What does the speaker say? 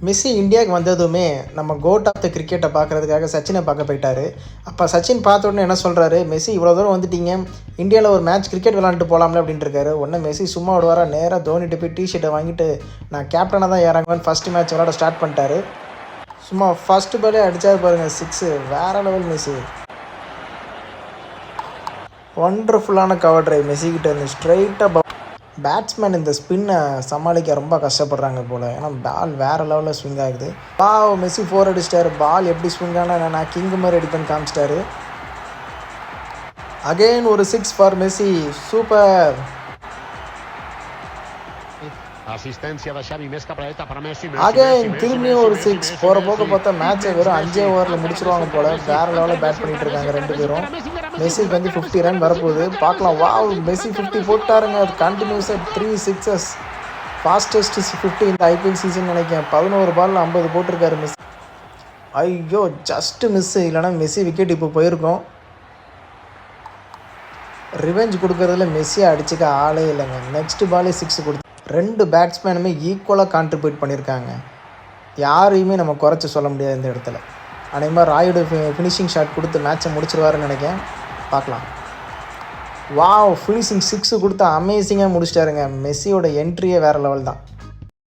Messi இந்தியாவுக்கு வந்ததுமே நம்ம கோட் ஆஃப் த கிரிக்கெட்டை பார்க்குறதுக்காக சச்சினை பார்க்க போயிட்டார். அப்போ சச்சின் பார்த்த உடனே என்ன சொல்கிறாரு, மெஸ்ஸி இவ்வளோ தூரம் வந்துட்டீங்க, இந்தியாவில் ஒரு மேட்ச் கிரிக்கெட் விளாண்டுட்டு போகலாம்ல அப்படின்ட்டு இருக்காரு. உடனே மெஸ்ஸி சும்மா விடுவாரா, நேராக தோனிட்டு போய் டிஷர்ட்டை வாங்கிட்டு நான் கேப்டனாக தான் ஏறாங்கன்னு ஃபஸ்ட்டு மேட்ச் விளாட ஸ்டார்ட் பண்ணிட்டாரு. சும்மா ஃபஸ்ட்டு பாலே அடித்தாரு பாருங்கள், 6 வேறு லெவல் மெஸ்ஸி. ஒண்டர்ஃபுல்லான கவர் ட்ரைவ் மெஸ்ஸிக்கிட்ட இருந்து ஸ்ட்ரைட்டாக. பேட்ஸ்மேன் இந்த ஸ்பின்னை சமாளிக்க ரொம்ப கஷ்டப்படுறாங்க போல், ஏன்னா பால் வேறு லெவலில் ஸ்விங் ஆகுது. மெஸ்ஸி 4 அடிச்சிட்டாரு. பால் எப்படி ஸ்விங் ஆனால் நான் கிங் மாதிரி அடிப்பேன்னு காமிச்சிட்டாரு. அகெயின் ஒரு 6 ஃபார் மெஸ்ஸி. சூப்பர். அகைன் திரும்பியும் ஒரு 6. போகிற போக பார்த்தா மேட்சை வெறும் 5 ஓவரில் முடிச்சிருவாங்க போல். வேறு லெவலில் பேட் பண்ணிகிட்டு இருக்காங்க ரெண்டு பேரும். மெஸ்ஸிக்கு வந்து 50 ரன் வரப்போகுது, பார்க்கலாம். மெஸ்ஸி 50 போட்டாருங்க. அது கண்டினியூஸாக 3 6s. ஃபாஸ்டஸ்ட் 50 இந்த ஐபிஎல் சீசன் நினைக்கிறேன். 11 பாலில் 50 போட்டிருக்காரு மெஸ்ஸி. ஐயோ ஜஸ்ட்டு மிஸ்ஸு, இல்லைனா மெஸ்ஸி விக்கெட் இப்போ போயிருக்கோம். ரிவெஞ்ச் கொடுக்கறதுல மெஸ்ஸியை அடிச்சுக்க ஆளே இல்லைங்க. நெக்ஸ்ட் பாலே 6 கொடுத்து 2 பேட்ஸ்மேனுமே ஈக்குவலாக கான்ட்ரிபியூட் பண்ணியிருக்காங்க. யாரையுமே நம்ம குறைச்சி சொல்ல முடியாது இந்த இடத்துல. அதேமாதிரி ராயுடு ஃபினிஷிங் ஷாட் கொடுத்து மேட்சை முடிச்சிருவாருன்னு நினைக்கிறேன். பார்க்கலாம். ஃபினிஷிங் 6 கொடுத்து அமேசிங்காக முடிச்சிட்டாருங்க. மெஸ்ஸியோட என்ட்ரியே வேறு லெவல் தான்.